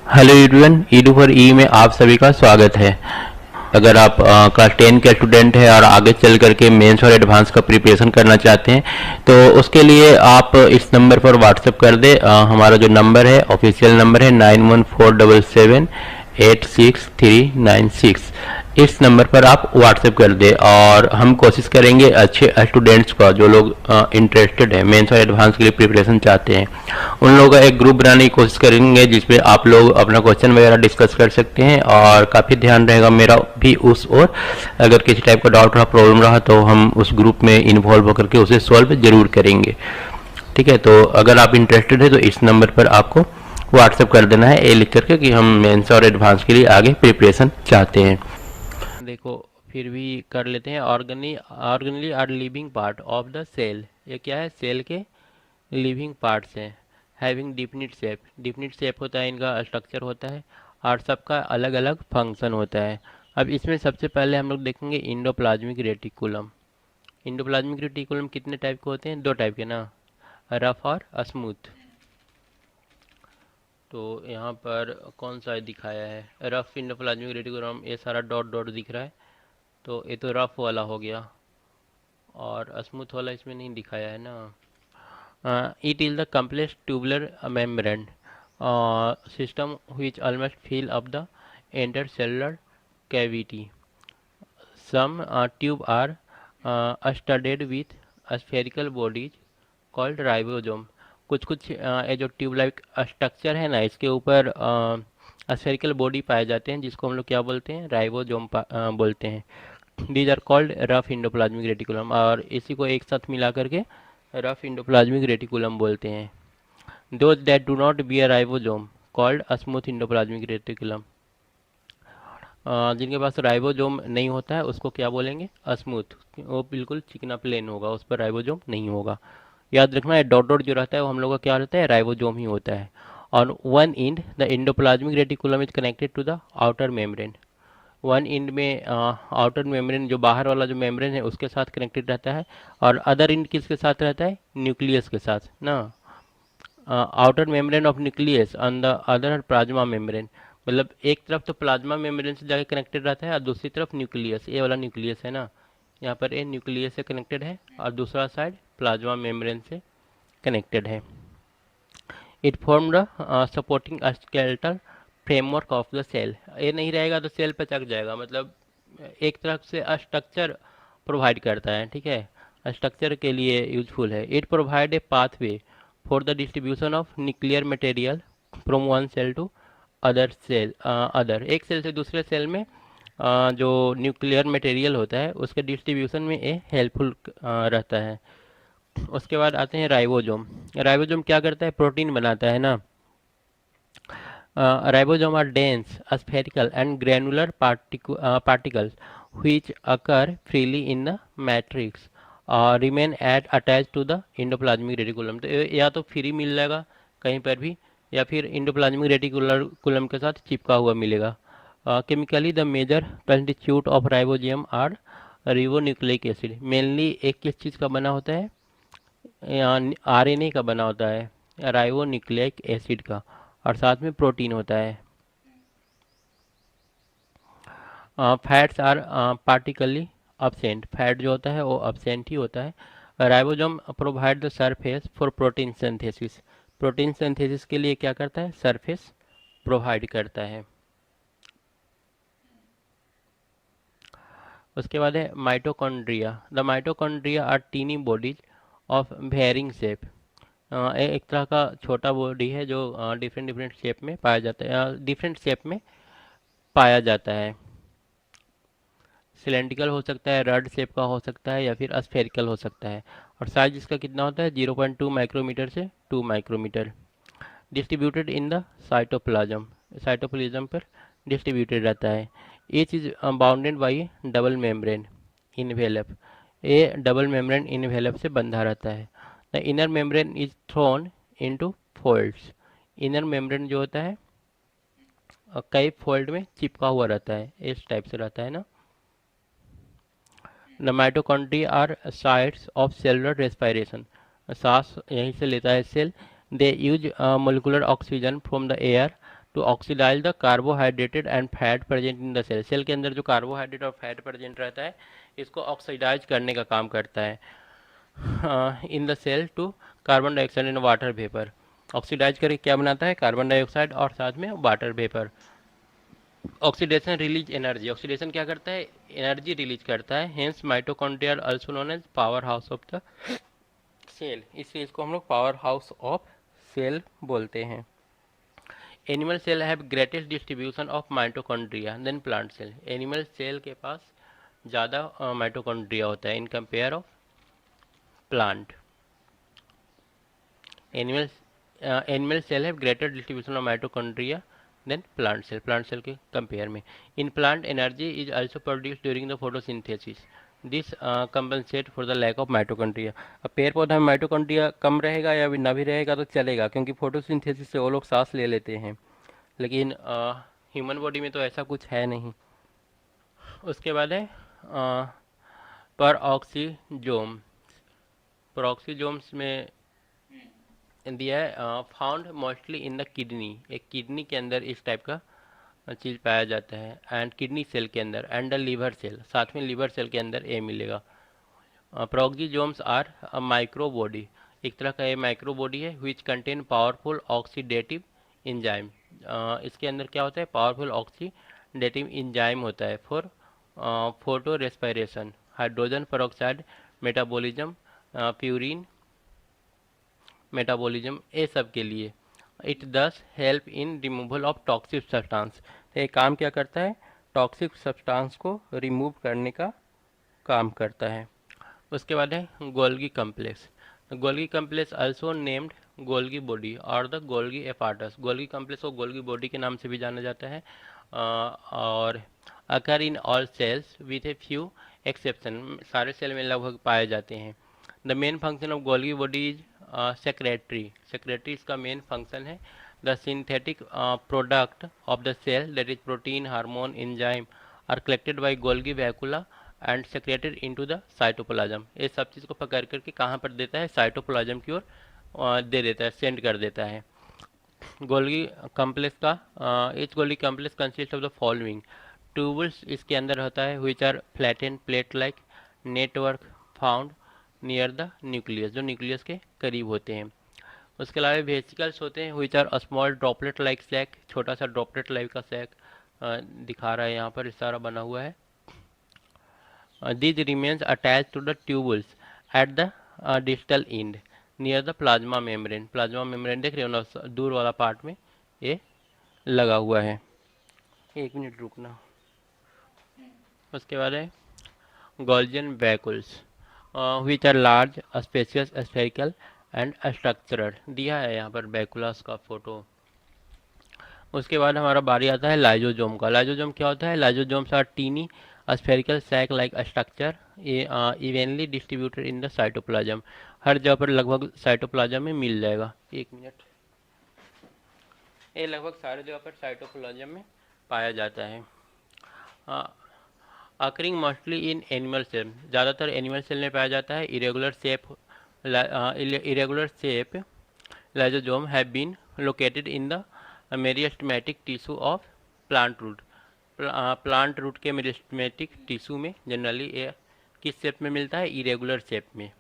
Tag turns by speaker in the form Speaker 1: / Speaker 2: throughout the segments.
Speaker 1: Hello everyone, Edu for ई में आप सभी का स्वागत है। अगर आप क्लास 10 के स्टूडेंट हैं और आगे चल करके मेंस और एडवांस का प्रिपरेशन करना चाहते हैं तो उसके लिए आप इस नंबर पर व्हाट्सएप कर दें। हमारा जो नंबर है ऑफिशियल नंबर है 9147786396। इस नंबर पर आप व्हाट्सएप कर दें और हम कोशिश करेंगे अच्छे स्टूडेंट्स का, जो लोग इंटरेस्टेड हैं मेंस और एडवांस के लिए प्रिपरेशन चाहते हैं, उन लोगों का एक ग्रुप बनाने की कोशिश करेंगे जिसमें आप लोग अपना क्वेश्चन वगैरह डिस्कस कर सकते हैं। और काफ़ी ध्यान रहेगा मेरा भी उस ओर, अगर किसी टाइप का डाउट रहा, प्रॉब्लम रहा तो हम उस ग्रुप में इन्वॉल्व होकर के उसे सॉल्व जरूर करेंगे। ठीक है, तो अगर आप इंटरेस्टेड है तो इस नंबर पर आपको व्हाट्सएप कर देना है ए लिख करके कि हम मेंस और एडवांस के लिए आगे प्रिपरेशन चाहते हैं। देखो फिर भी कर लेते हैं। Organelles are living part of the cell. ये क्या है? सेल के लिविंग पार्ट्स हैं। हैविंग डिफिनिट शेप होता है, इनका स्ट्रक्चर होता है और सबका अलग अलग फंक्शन होता है। अब इसमें सबसे पहले हम लोग देखेंगे इंडोप्लाज्मिक रेटिकुलम। इंडोप्लाज्मिक रेटिकुलम कितने टाइप के होते हैं? दो टाइप के ना, रफ और स्मूथ। तो यहाँ पर कौन सा दिखाया है? रफ इंडोप्लाज्मिक रेटिकुलम, ये सारा डॉट डॉट दिख रहा है, तो ये तो रफ वाला हो गया और स्मूथ वाला इसमें नहीं दिखाया है ना। It is the complex tubular membrane system which almost fill up the entire cellular cavity. Some tube are studded with spherical bodies called ribosome. कुछ कुछ ये जो ट्यूब लाइक स्ट्रक्चर है ना, इसके ऊपर स्फेरिकल बॉडी पाए जाते हैं जिसको हम लोग क्या बोलते हैं? राइबोसोम बोलते हैं। These are called rough endoplasmic reticulum, और इसी को एक साथ मिला करके रफ इंडोप्लाज्मिक रेटिकुलम बोलते हैं। Those that do not bear ribosome called smooth endoplasmic reticulum. जिनके पास राइबोसोम नहीं होता है उसको क्या बोलेंगे? स्मूथ। वो बिल्कुल चिकना प्लेन होगा, उस पर राइबोसोम नहीं होगा। याद रखना है डॉट डॉट जो रहता है वो हम लोग का क्या रहता है? राइबोसोम ही होता है। On one end the endoplasmic reticulum is connected to the outer membrane. One end में आउटर मेम्ब्रेन, जो बाहर वाला जो मेम्ब्रेन है उसके साथ कनेक्टेड रहता है, और अदर एंड किसके साथ रहता है? न्यूक्लियस के साथ ना। Outer membrane of nucleus on the other plasma membrane, मतलब एक तरफ तो प्लाज्मा मेम्ब्रेन से जाके कनेक्टेड रहता है और दूसरी तरफ न्यूक्लियस, ये वाला न्यूक्लियस है ना, यहाँ पर ये न्यूक्लियस से कनेक्टेड है और दूसरा साइड प्लाज्मा मेम्ब्रेन से कनेक्टेड है। It form the supporting skeletal framework of the cell. ये नहीं रहेगा तो सेल पे चक जाएगा, मतलब एक तरफ से स्ट्रक्चर प्रोवाइड करता है। ठीक है, स्ट्रक्चर के लिए यूजफुल है। It provide a pathway for the distribution of nuclear material from one cell to other एक सेल से दूसरे सेल में जो न्यूक्लियर मटेरियल होता है उसके डिस्ट्रीब्यूशन में ये हेल्पफुल रहता है। उसके बाद आते हैं राइबोसोम। राइबोसोम क्या करता है? प्रोटीन बनाता है ना। Ribosome are dense spherical and granular particles which occur freely in the matrix remain at attached to the endoplasmic reticulum। तो या तो फ्री मिल जाएगा कहीं पर भी, या फिर इंडोप्लाज्मिक रेटिकुलम के साथ चिपका हुआ मिलेगा। Chemically the major constituent of ribosome are ribonucleic acid. Mainly एक किस चीज़ का बना होता है? आरएनए का बना होता है, राइबोन्यूक्लिक एसिड का, और साथ में प्रोटीन होता है। Fats are partially absent. Fat जो होता है वो अब्सेंट ही होता है। Ribosome provide the surface for protein synthesis. Protein synthesis के लिए क्या करता है? सरफेस प्रोवाइड करता है। उसके बाद है mitochondria. The mitochondria are tiny bodies of varying shape. एक तरह का छोटा बॉडी है जो डिफरेंट डिफरेंट शेप में पाया जाता है, डिफरेंट शेप में पाया जाता है। सिलेंड्रिकल हो सकता है, रड शेप का हो सकता है, या फिर स्फेरिकल हो सकता है। और साइज इसका कितना होता है? 0.2 माइक्रोमीटर से 2 micrometre. Distributed in the cytoplasm. Cytoplasm पर डिस्ट्रीब्यूटेड रहता है। Each is bounded by double membrane envelope. ये डबल मेम्ब्रेन इनवेलप से बंधा रहता है। The inner membrane is thrown into folds. Inner membrane जो होता है कई फोल्ड में चिपका हुआ रहता है, इस टाइप से रहता है ना। The mitochondria are sites of cellular respiration. सांस यहीं से लेता है cell. They use molecular oxygen from the air to oxidise the carbohydrated and fat present in the cell. Cell के अंदर जो कार्बोहाइड्रेट और फैट प्रेजेंट रहता है इसको ऑक्सीडाइज करने का काम करता है in the cell to carbon dioxide and water vapour. Oxidise करके क्या बनाता है, कार्बन डाइऑक्साइड और साथ में water vapour. Oxidation release energy, oxidation क्या करता है, एनर्जी रिलीज करता है। Hence mitochondria also known as powerhouse of the cell, इसलिए इसको हम लोग पावर हाउस ऑफ सेल बोलते हैं। Animal cell have greatest distribution of mitochondria than plant cell. Animal cell के पास ज़्यादा माइटोकॉन्ड्रिया होता है in compare of plant. Animal animal cell have greater distribution of mitochondria than plant cell के compare में। In plant energy is also produce during the photosynthesis, this compensate for the lack of mitochondria. अब पेड़ पौधा में mitochondria कम रहेगा या ना भी रहेगा तो चलेगा, क्योंकि फोटोसिंथेसिस से वो लोग सांस ले लेते हैं, लेकिन ह्यूमन बॉडी में तो ऐसा कुछ है नहीं। उसके बाद है पर ऑक्सीजोम। परऑक्सीजोम्स में दिया है found mostly in the kidney, एक किडनी के अंदर इस टाइप का चीज़ पाया जाता है, एंड किडनी सेल के अंदर, एंड द लीवर सेल, साथ में लीवर सेल के अंदर ये मिलेगा। प्रोक्सीजोम्स आर अ माइक्रो बॉडी, एक तरह का ये माइक्रो बॉडी है which contain powerful oxidative enzyme. इसके अंदर क्या होता है, पावरफुल ऑक्सीडेटिव इंजाइम होता है for photo respiration, hydrogen peroxide metabolism, purine metabolism, ये सब के लिए। इट दस help in removal of toxic substance, ये काम क्या करता है, टॉक्सिक सब्सटेंस को रिमूव करने का काम करता है। उसके बाद है Golgi complex. Golgi complex also named Golgi body और the Golgi apparatus. Golgi complex को गोल्गी बॉडी के नाम से भी जाना जाता है और occur in all cells with a few exception, सारे सेल में लगभग पाए जाते हैं। The main function of Golgi body is secretory, secretory इसका मेन फंक्शन है। The synthetic product of the cell that is protein, hormone, enzyme are collected by Golgi vacuole and secreted into the cytoplasm. ये सब चीज़ को पकड़ करके कहाँ पर देता है, साइटोप्लाज्म की ओर दे देता है, सेंड कर देता है। गोल्गी कम्प्लेक्स का each Golgi complex consist of the following tubules, इसके अंदर होता है which are flatten plate like network found near the nucleus, जो न्यूक्लियस के करीब होते हैं। उसके अलावा वेसिकल्स होते हैं which are small droplet like sac, छोटा सा ड्रॉपलेट लाइक का सैक दिखा रहा है यहाँ पर, इस तरह बना हुआ है। These remains attached to the tubules at the distal end near the plasma membrane। Plasma membrane देख रहे हो ना, दूर वाला पार्ट में ये लगा हुआ है। एक मिनट रुकना। उसके बाद है Golgian vacuoles which are large spacious spherical and structural, दिया है यहाँ पर वैक्यूलस का फोटो। उसके बाद हमारा बारी आता है लाइजोजोम का। लाइजोजोम क्या होता है, lysosomes are tiny spherical sac like structure evenly distributed in the cytoplasm, हर जगह पर लगभग साइटोप्लाज्म में मिल जाएगा। एक मिनट, ये लगभग सारे जगह पर साइटोप्लाज्म में पाया जाता है। Occurring mostly in animal cell, ज़्यादातर एनिमल सेल में पाया जाता है। Irregular shape lysosome have been located in the meristematic tissue of plant root, plant root के मेरिस्टेमेटिक टिश्यू में जनरली ये किस शेप में मिलता है, इरेगुलर शेप में।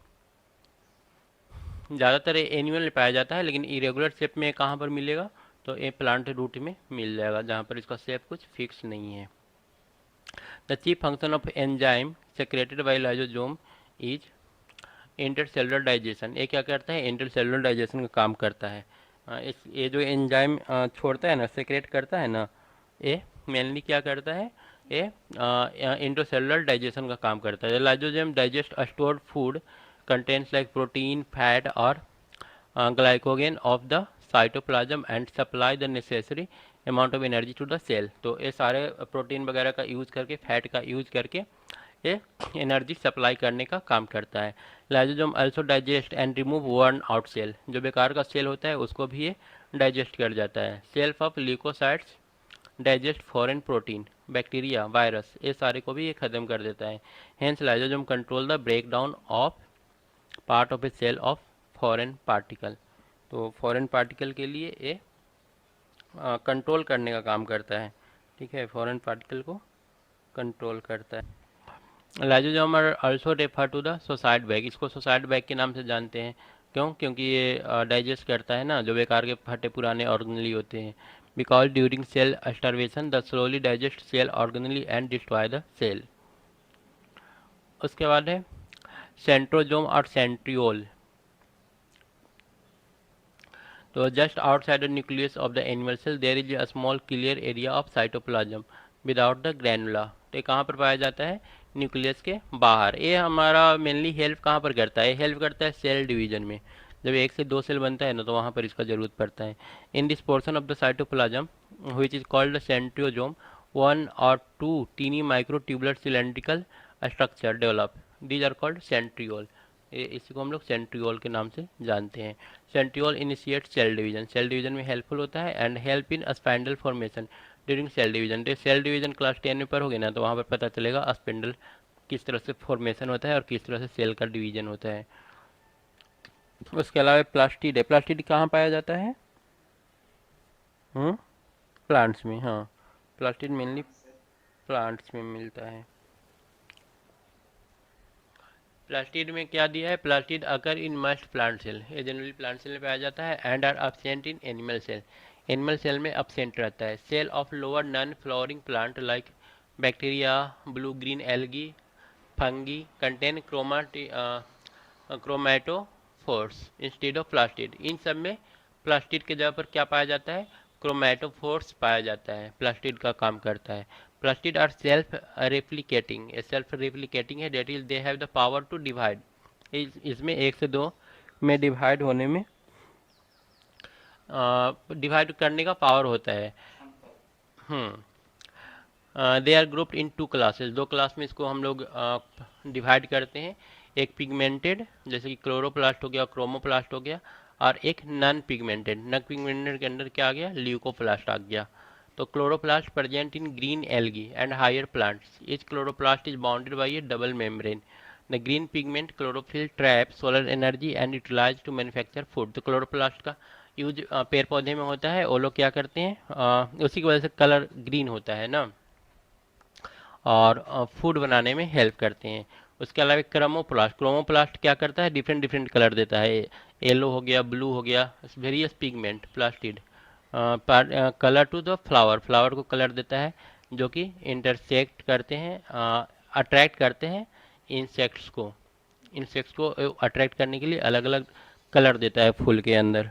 Speaker 1: ज़्यादातर एनिमल में पाया जाता है, लेकिन इरेगुलर शेप में कहाँ पर मिलेगा, तो ये प्लांट रूट में मिल जाएगा, जहाँ पर इसका शेप कुछ फिक्स नहीं है। The chief function of enzyme secreted bye lysosome is intercellular digestion, ये क्या करता है, इंटरसेलुलर डाइजेशन का काम करता है। इस ये जो एंजाइम छोड़ता है ना, सेक्रेट करता है ना, ये मेनली क्या करता है, ये इंटरसेलुलर डाइजेशन का काम करता है। Lysosome digest stored food contents like protein, fat और glycogen of the cytoplasm and supply the necessary amount of energy to the cell. तो ये सारे प्रोटीन वगैरह का यूज करके, फैट का यूज करके ये एनर्जी सप्लाई करने का काम करता है। Lysosome also digest and remove worn out cell, जो बेकार का सेल होता है उसको भी ये डाइजेस्ट कर जाता है। Self of leucocytes digest foreign protein, bacteria, virus, ये सारे को भी ये खत्म कर देता है। Hence lysosome control the break down of part of a cell of foreign particle, तो फॉरेन पार्टिकल के लिए ये कंट्रोल करने का काम करता है, ठीक है, फॉरेन पार्टिकल को कंट्रोल करता है। Lysosome are also refer to the suicide bag, इसको सुसाइड बैग के नाम से जानते हैं। क्यों? क्योंकि ये डाइजेस्ट करता है ना जो बेकार के फटे पुराने ऑर्गेनली होते हैं। Because during cell starvation the slowly digest cell organelle and destroy the cell. उसके बाद है सेंट्रोजोम और सेंट्रियोल। तो just outside the nucleus of the animal cell there is a small clear area of cytoplasm without the granule. तो ये कहाँ पर पाया जाता है? न्यूक्लियस के बाहर। ये हमारा मेनली हेल्प कहाँ पर करता है? हेल्प करता है सेल डिवीजन में। जब एक से दो सेल बनता है ना तो वहाँ पर इसका जरूरत पड़ता है। In this portion of the cytoplasm which is called centrosome one और two tiny micro tubular cylindrical structure develop, these are called centriole. इसी को हम लोग सेंट्रियोल के नाम से जानते हैं। Centriole initiate cell division, cell division में हेल्पफुल होता है and help in spindle formation during cell division. तो सेल डिवीजन क्लास 10 में पढ़ोगे ना तो वहाँ पर पता चलेगा स्पिंडल किस तरह से फॉर्मेशन होता है और किस तरह से सेल का डिवीजन होता है। उसके अलावा प्लास्टिड है। प्लास्टिड कहाँ पाया जाता है? प्लांट्स में। हाँ, प्लास्टिड मेनली प्लांट्स में मिलता है। प्लास्टिड में क्या दिया है? Plastid occur in most plant cell, ये जनरली प्लांट सेल में पाया जाता है and are absent in animal cell, animal cell में अब्सेंट रहता है। Cell of lower non flowering plant like bacteria, blue green algae, fungi contain chromatophores instead of plastid. इन सब में प्लास्टिड के जगह पर क्या पाया जाता है? क्रोमैटोफोर्स पाया जाता है, प्लास्टिड का काम करता है। Plastid are self replicating, self replicating है, that is they have the power to divide, इसमें एक से दो में डिवाइड होने में डिवाइड करने का पावर होता है। They are grouped in two classes, दो क्लास में इसको हम लोग डिवाइड करते हैं। एक पिगमेंटेड जैसे कि क्लोरोप्लास्ट हो गया, क्रोमोप्लास्ट हो गया, और एक नॉन पिगमेंटेड। नॉन पिगमेंटेड के अंदर क्या आ गया? ल्यूकोप्लास्ट आ गया। तो chloroplast present in green algae and higher plants, each chloroplast is bounded by a double membrane. The green pigment chlorophyll trap solar energy and utilise to manufacture food. तो chloroplast का use पेड़ पौधे में होता है, वो लोग क्या करते हैं, उसी की वजह से कलर ग्रीन होता है ना, और फूड बनाने में हेल्प करते हैं। उसके अलावा क्रोमोप्लास्ट, क्रोमोप्लास्ट क्या करता है? डिफरेंट डिफरेंट कलर देता है, येलो हो गया, ब्लू हो गया, various pigment plastid colour to the flower, flower को कलर देता है, जो कि इंटरसेक्ट करते हैं, अट्रैक्ट करते हैं इंसेक्ट्स को, इंसेक्ट्स को अट्रैक्ट करने के लिए अलग अलग कलर देता है फूल के अंदर।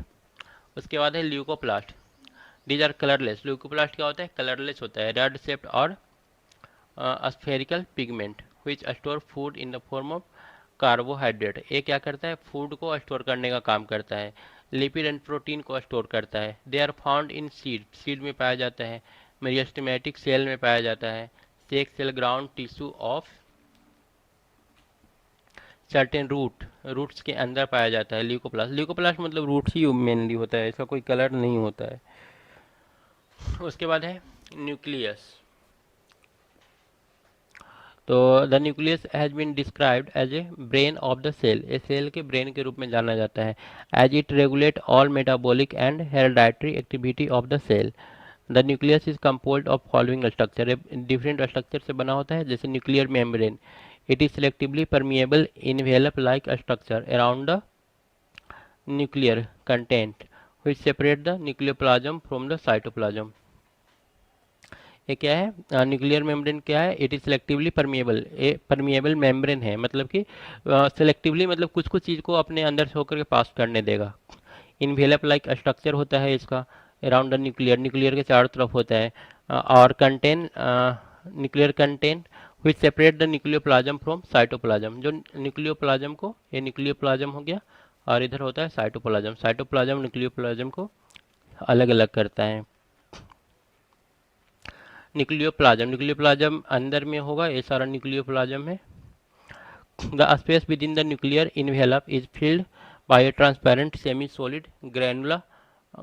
Speaker 1: उसके बाद है leucoplast, these are colourless. Leucoplast क्या होता है? कलरलेस होता है, रेड शेप्ड और spherical pigment which store food in the form of carbohydrate. ये क्या करता है? फूड को स्टोर करने का काम करता है, लिपिड एंड प्रोटीन को स्टोर करता है। They are found in seed, seed में पाया जाता है, मेरिस्टेमेटिक सेल में पाया जाता है, सेक cell ground tissue of certain root, roots के अंदर पाया जाता है ल्यूकोप्लास्ट। ल्यूकोप्लास्ट मतलब रूट्स ही मेनली होता है, इसका कोई कलर नहीं होता है। उसके बाद है न्यूक्लियस। तो the nucleus has been described as a brain of the cell, a cell के ब्रेन के रूप में जाना जाता है, as it regulate all metabolic and hereditary activity of the cell. The nucleus is composed of following structure, different structure से बना होता है, जैसे nuclear membrane, it is selectively permeable envelope like structure around the nuclear content which separate the nucleoplasm from the cytoplasm। ये क्या है? Nuclear membrane क्या है? इट इज सेलेक्टिवली परमिएबल, ये परमिएबल मेम्ब्रेन है, मतलब कि सेलेक्टिवली मतलब कुछ कुछ चीज़ को अपने अंदर से होकर के पास करने देगा। इनवेलप लाइक स्ट्रक्चर होता है इसका अराउंड द न्यूक्लियर, न्यूक्लियर के चारों तरफ होता है, और contain nuclear content which separate the nucleoplasm from cytoplasm. जो न्यूक्लियोप्लाज्म को, ये न्यूक्लियोप्लाज्म हो गया, और इधर होता है साइटोप्लाज्म, साइटोप्लाज्म न्यूक्लियोप्लाज्म को अलग अलग करता है। न्यूक्लियोप्लाज्म, न्यूक्लियोप्लाज्म अंदर में होगा, ये सारा न्यूक्लियोप्लाज्म है। The space within the nuclear envelope is filled by a transparent semi solid granular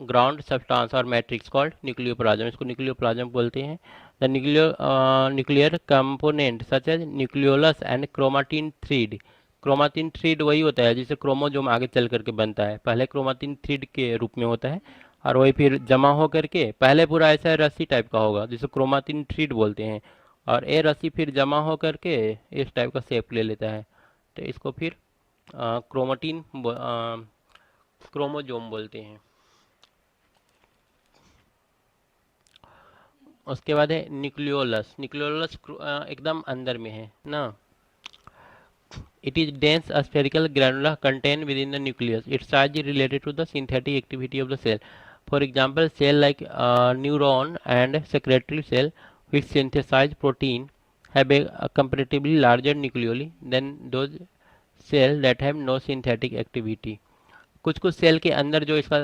Speaker 1: ground substance और मैट्रिक्स कॉल्ड न्यूक्लियोप्लाज्म, इसको न्यूक्लियोप्लाज्म बोलते हैं। The nuclear component such as nucleolus and chromatin thread, chromatin thread वही होता है जिसे chromosome आगे चल करके बनता है, पहले क्रोमाटिन थ्रीड के रूप में होता है और वही फिर जमा हो करके पहले पूरा ऐसा रस्सी टाइप का होगा जिसे क्रोमाटिन थ्रीड बोलते हैं, और ये रस्सी फिर जमा हो करके इस टाइप का शेप ले लेता है। तो इसको फिर क्रोमाटिन क्रोमोजोम बोलते हैं। उसके बाद है न्यूक्लियोलस। न्यूक्लियोलस एकदम अंदर में है ना। It is dense spherical granula contained within the nucleus. Its size is related to the synthetic activity of the cell. For example, cell like neuron and secretory cell which synthesize protein have a comparatively larger nucleoli than those cells that have no synthetic activity. कुछ कुछ cell के अंदर जो इसका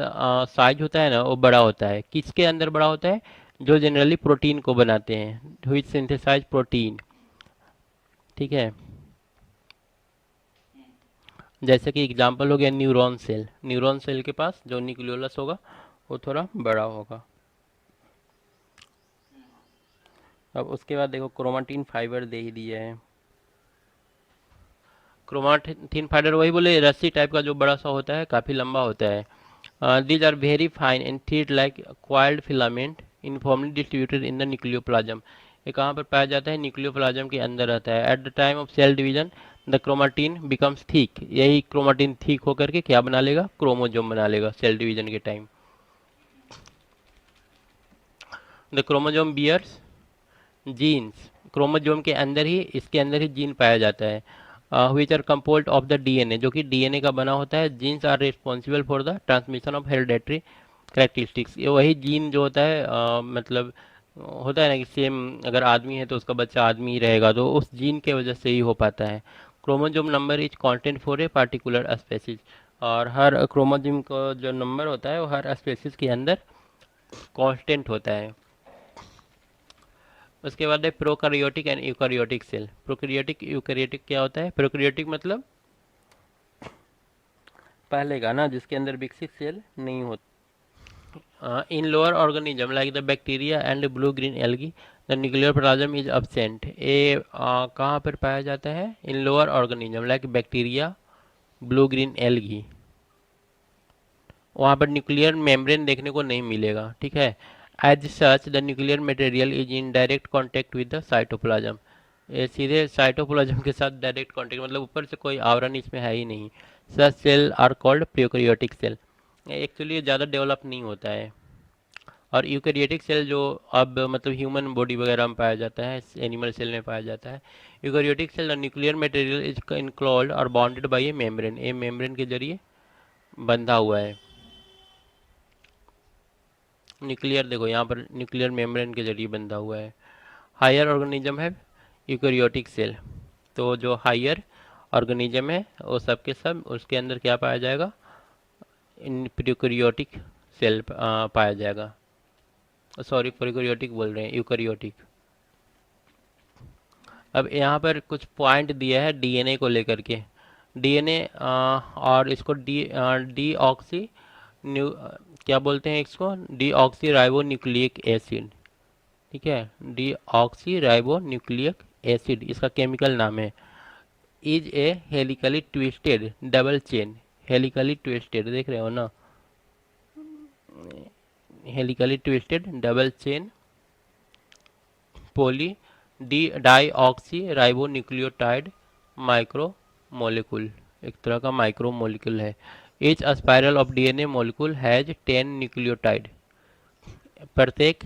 Speaker 1: size होता है ना वो बड़ा होता है। किसके अंदर बड़ा होता है? जो जनरली प्रोटीन को बनाते हैं, which synthesize प्रोटीन। ठीक है, जैसे कि एग्जांपल हो गया न्यूरॉन सेल। न्यूरॉन सेल के पास जो न्यूक्लियोलस होगा वो थोड़ा बड़ा होगा। अब उसके बाद देखो क्रोमाटिन फाइबर दे ही दिया है। क्रोमाटिन फाइबर वही बोले रस्सी टाइप का जो बड़ा सा होता है, काफ़ी लंबा होता है। These are very fine and thread like coiled filament uniformly distributed in the nucleoplasm. ये कहाँ पर पाया जाता है? न्यूक्लियोप्लाज्म के अंदर रहता है। At the time of cell division the chromatin becomes thick. यही क्रोमाटिन थिक होकर के क्या बना लेगा? क्रोमोजोम बना लेगा सेल डिवीजन के time. The chromosome bears genes. Chromosome के अंदर ही, इसके अंदर ही जीन पाया जाता है, which are composed of the DNA, जो कि डीएनए का बना होता है। Genes are responsible for the transmission of hereditary characteristics. ये वही जीन जो होता है, मतलब होता है ना कि सेम अगर आदमी है तो उसका बच्चा आदमी ही रहेगा, तो उस जीन के वजह से ही हो पाता है। Chromosome number is constant for a particular species. और हर क्रोमोजोम का जो नंबर होता है वो हर स्पेसीज के अंदर कांस्टेंट होता है। उसके बाद है prokaryotic and eukaryotic cell. Prokaryotic eukaryotic क्या होता है? प्रोकैरियोटिक मतलब पहले का ना, जिसके अंदर विकसित सेल नहीं होता। इन lower organism like the bacteria and blue green algae the nuclear plasm is absent. ये कहाँ पर पाया जाता है? इन lower organism like bacteria, blue green algae. वहाँ पर न्यूक्लियर मेम्ब्रेन देखने को नहीं मिलेगा। ठीक है, as such the nuclear material is in direct contact with the cytoplasm. ये सीधे साइटोप्लाज्म के साथ डायरेक्ट कांटेक्ट, मतलब ऊपर से कोई आवरण इसमें है ही नहीं। Such cell are called prokaryotic cell. Actually ये ज़्यादा डेवलप नहीं होता है। और यूकैरियोटिक सेल जो अब मतलब ह्यूमन बॉडी वगैरह में पाया जाता है, एनिमल सेल में पाया जाता है। Eukaryotic cell nuclear material is enclosed और बाउंडेड बाय ए मेम्ब्रेन। ये मेम्ब्रेन के जरिए बंधा हुआ है। न्यूक्लियर देखो यहाँ पर न्यूक्लियर मेम्ब्रेन के जरिए बंधा हुआ है। हायर ऑर्गेनिज्म है यूकैरियोटिक सेल। तो जो हायर ऑर्गेनिज्म है वो सब के सब उसके अंदर क्या पाया जाएगा? इन प्रोकैरियोटिक सेल पाया जाएगा। सॉरी, प्रोकैरियोटिक बोल रहे हैं, यूकैरियोटिक। अब यहाँ पर कुछ पॉइंट दिया है डीएनए को लेकर के। डीएनए और इसको डी ऑक्सी न्यू क्या बोलते हैं इसको? Deoxyribonucleic acid. ठीक है, deoxyribonucleic acid इसका केमिकल नाम है। Is a helically twisted double chain. Helically twisted देख रहे हो ना, helically twisted double chain poly D deoxyribonucleotide micro molecule. एक तरह का माइक्रो मोलिकुल है। each spiral of DNA molecule has 10 nucleotide. प्रत्येक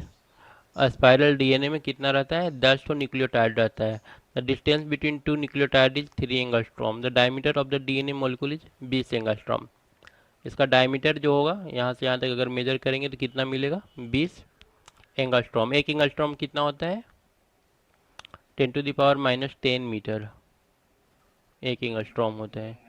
Speaker 1: स्पाइरल डीएनए में कितना रहता है? 10 तो न्यूक्लियोटाइड रहता है। The distance between two nucleotide is 3 angstrom. The diameter of the DNA molecule is 20 angstrom. इसका डायमीटर जो होगा यहाँ से यहाँ तक अगर मेजर करेंगे तो कितना मिलेगा? 20 एंगस्ट्रॉम। एक एंगस्ट्रॉम कितना होता है? 10⁻⁻10 मीटर एक एंगस्ट्रॉम होता है।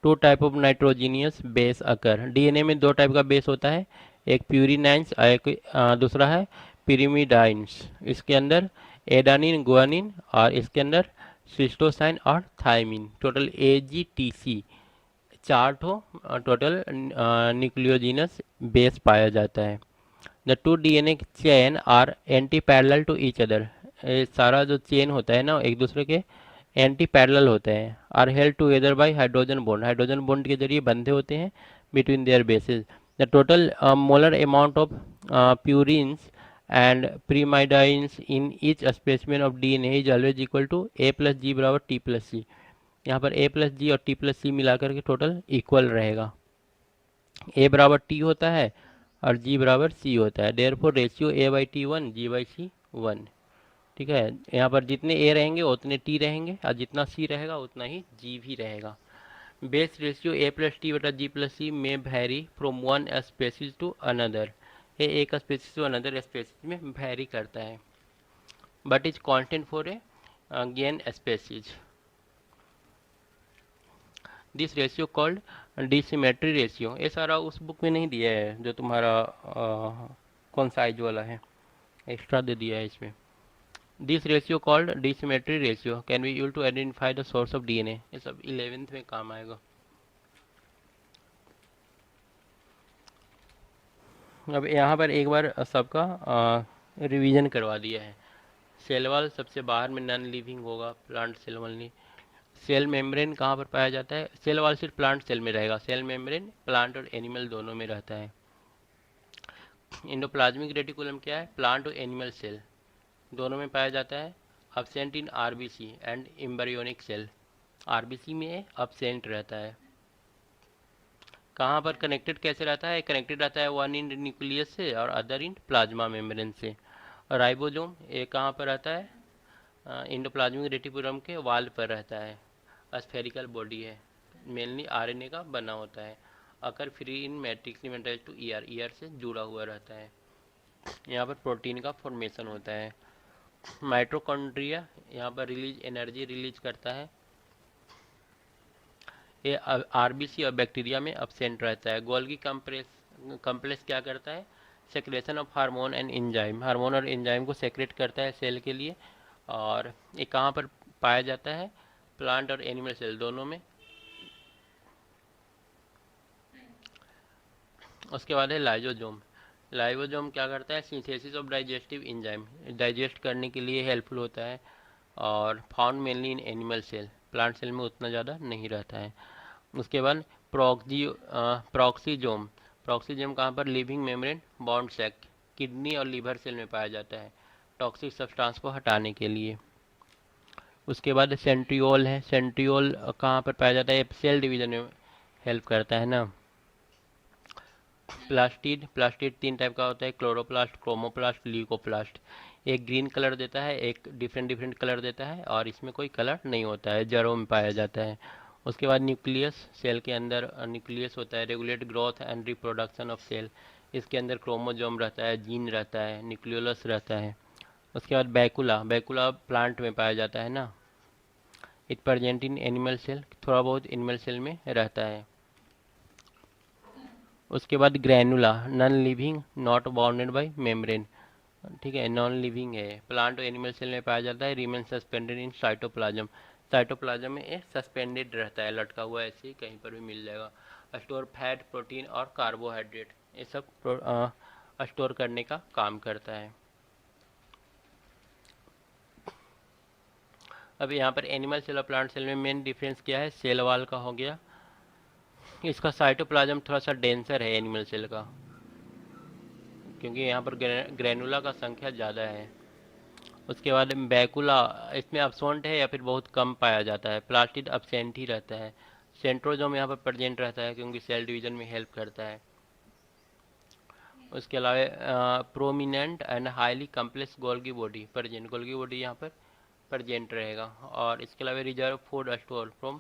Speaker 1: Two type of nitrogenous base occur. DNA में दो टाइप का बेस होता है, एक प्यूरिनाइंस और एक दूसरा है पिरिमिडाइंस। इसके अंदर एडानिन, गुआनिन और इसके अंदर सिस्टोसाइन और थायमिन। टोटल एजीटीसी 4 ठो टोटल न्यूक्लियोजीनस बेस पाया जाता है। The two DNA chain are antiparallel to each other. सारा जो चेन होता है ना एक दूसरे के एंटी पैरेलल होते हैं, are held together by hydrogen bond के जरिए बंधे होते हैं between their bases. The total molar amount of purines and pyrimidines in each specimen of DNA is always equal to A plus G बराबर T plus सी। यहाँ पर ए plus जी और T plus सी मिलाकर के टोटल इक्वल रहेगा। ए बराबर टी होता है और जी बराबर सी होता है, therefore ratio A by T one, G by C one. ठीक है, यहाँ पर जितने ए रहेंगे उतने टी रहेंगे और जितना सी रहेगा उतना ही जी भी रहेगा। Base ratio A plus T बटा जी प्लस सी में vary from one species to another. ये एक स्पेसीज टू अनदर स्पेसीज में वैरी करता है, but is constant for a given species. This ratio called dissymmetry ratio. ये सारा उस बुक में नहीं दिया है जो तुम्हारा कौन साइज वाला है, एक्स्ट्रा दे दिया है इसमें। This ratio called dissymmetry ratio can be use to identify the source of DNA. ये सब 11th में काम आएगा। अब यहाँ पर एक बार सबका रिवीजन करवा दिया है। सेल वॉल सबसे बाहर में नॉन लिविंग होगा, plant cell only. Cell membrane कहाँ पर पाया जाता है? सेल वॉल सिर्फ प्लांट सेल में रहेगा, सेल मेम्ब्रेन प्लांट और एनिमल दोनों में रहता है। इंडोप्लाज्मिक रेटिकुलम क्या है? प्लांट और एनिमल सेल दोनों में पाया जाता है। Absent in RBC and embryonic cell. RBC में अब्सेंट रहता है। कहाँ पर कनेक्टेड कैसे रहता है? कनेक्टेड रहता है वन इन न्यूक्लियस से और अदर इन प्लाज्मा मेम्ब्रेन से। राइबोसोम ये कहाँ पर रहता है? इंडोप्लाज्मिक रेटिकुलम के वाल पर रहता है। स्फेरिकल बॉडी है, मेनली आरएनए का बना होता है। Occur free in matrix attach to ER, ER से जुड़ा हुआ रहता है। यहाँ पर प्रोटीन का फॉर्मेशन होता है। माइटोकॉन्ड्रिया यहाँ पर एनर्जी रिलीज करता है। ये आरबीसी और बैक्टीरिया में अब्सेंट रहता है। गोल्गी कम्प्लेक्स क्या करता है? Secretion of hormone and enzyme, hormone और एंजाइम को सेक्रेट करता है सेल के लिए। और ये कहाँ पर पाया जाता है? प्लांट और एनिमल सेल दोनों में। उसके बाद है लाइजोजोम। लाइजोजोम क्या करता है? Synthesis of digestive enzyme, digest करने के लिए हेल्पफुल होता है। और found mainly in animal cell, plant cell में उतना ज़्यादा नहीं रहता है। उसके बाद प्रॉक्सीजोम। प्रॉक्सीजोम कहाँ पर? Living membrane bond sac, kidney और लीवर सेल में पाया जाता है टॉक्सिक सब्सटेंस को हटाने के लिए। उसके बाद सेंट्रियोल है। सेंट्रियोल कहाँ पर पाया जाता है? सेल डिवीजन में हेल्प करता है ना। प्लास्टिड, प्लास्टिड तीन टाइप का होता है, क्लोरोप्लास्ट, क्रोमोप्लास्ट, ल्यूकोप्लास्ट। एक ग्रीन कलर देता है, एक डिफरेंट डिफरेंट कलर देता है, और इसमें कोई कलर नहीं होता है, जड़ों में पाया जाता है। उसके बाद न्यूक्लियस, सेल के अंदर न्यूक्लियस होता है, regulate growth and reproduction of cell. इसके अंदर क्रोमोजोम रहता है, जीन रहता है, न्यूक्लियोलस रहता है। उसके बाद बैकुला, बैकुला प्लांट में पाया जाता है ना। It present in animal cell, थोड़ा बहुत एनिमल सेल में रहता है। उसके बाद granule, non living, not bounded by membrane. ठीक है, नॉन लिविंग है, प्लांट और एनिमल सेल में पाया जाता है। Remain suspended in cytoplasm, cytoplasm में ये सस्पेंडेड रहता है, लटका हुआ ऐसे ही कहीं पर भी मिल जाएगा। स्टोर फैट, प्रोटीन और कार्बोहाइड्रेट, ये सब स्टोर करने का काम करता है। अब यहाँ पर एनिमल सेल और प्लांट सेल में मेन डिफरेंस क्या है? सेल वाल का हो गया। इसका साइटोप्लाज्म थोड़ा सा डेंसर है एनिमल सेल का, क्योंकि यहाँ पर ग्रेनुला का संख्या ज़्यादा है। उसके बाद बैकुला, इसमें अब्सेंट है या फिर बहुत कम पाया जाता है। प्लास्टिड अब्सेंट ही रहता है। सेंट्रोजोम यहाँ पर प्रेजेंट रहता है क्योंकि सेल डिवीजन में हेल्प करता है। उसके अलावा prominent and highly complex Golgi body present, Golgi body यहाँ पर प्रेजेंट रहेगा। और इसके अलावा reserve food store from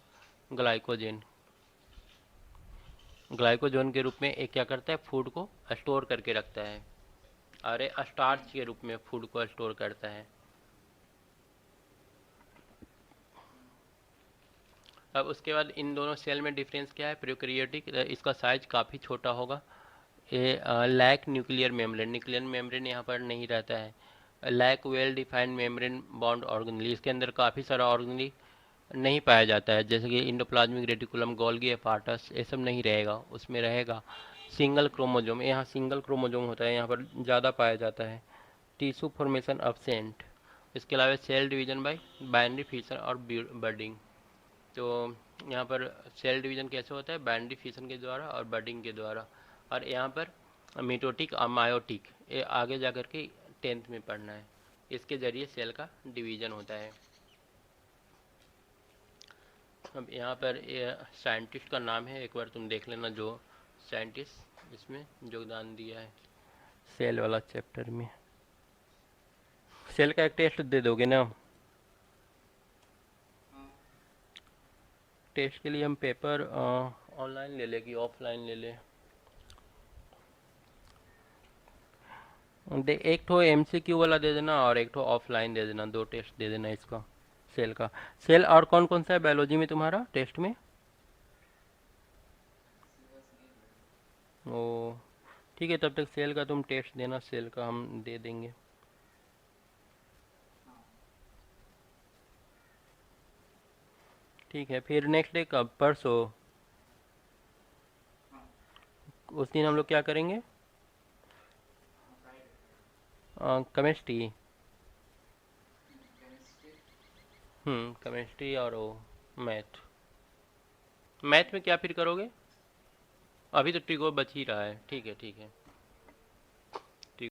Speaker 1: glycogen, glycogen के रूप में एक क्या करता है? फूड को स्टोर करके रखता है, और स्टार्च के रूप में फूड को स्टोर करता है। अब उसके बाद इन दोनों सेल में डिफरेंस क्या है? प्रोकैरियोटिक, इसका साइज काफ़ी छोटा होगा। ये lack nuclear membrane, nuclear membrane यहाँ पर नहीं रहता है। Lack well defined membrane bond organelle, इसके अंदर काफ़ी सारा ऑर्गेनली नहीं पाया जाता है, जैसे कि इंडोप्लाज्मिक रेटिकुलम, गोल्गी एपार्टस, ये सब नहीं रहेगा। उसमें रहेगा सिंगल क्रोमोजोम, यहाँ सिंगल क्रोमोजोम होता है, यहाँ पर ज़्यादा पाया जाता है। Tissue formation absent. इसके अलावा cell division by binary fission और बडिंग। तो यहाँ पर सेल डिवीजन कैसे होता है, बाइनरी फिशन के द्वारा और बडिंग के द्वारा। और यहाँ पर मिटोटिक और मायोटिक, ये आगे जा कर के 10th में पढ़ना है, इसके जरिए सेल का डिवीजन होता है। अब यहाँ पर ये साइंटिस्ट का नाम है, एक बार तुम देख लेना जो साइंटिस्ट इसमें योगदान दिया है सेल वाला चैप्टर में। सेल का एक टेस्ट दे दोगे ना? टेस्ट के लिए हम पेपर ऑनलाइन ले ले कि ऑफलाइन ले ले? एक तो एमसीक्यू वाला दे देना और एक तो ऑफलाइन दे देना, 2 टेस्ट दे देना इसका सेल का। सेल और कौन कौन सा है बायोलॉजी में तुम्हारा टेस्ट में? ओ ठीक है, तब तक सेल का तुम टेस्ट देना, सेल का हम दे देंगे। ठीक है, फिर नेक्स्ट डे कब? परसों? उस दिन हम लोग क्या करेंगे? केमिस्ट्री। केमिस्ट्री और वो मैथ। मैथ में क्या फिर करोगे? अभी तो ट्रिगो बच ही रहा है। ठीक है ठीक है।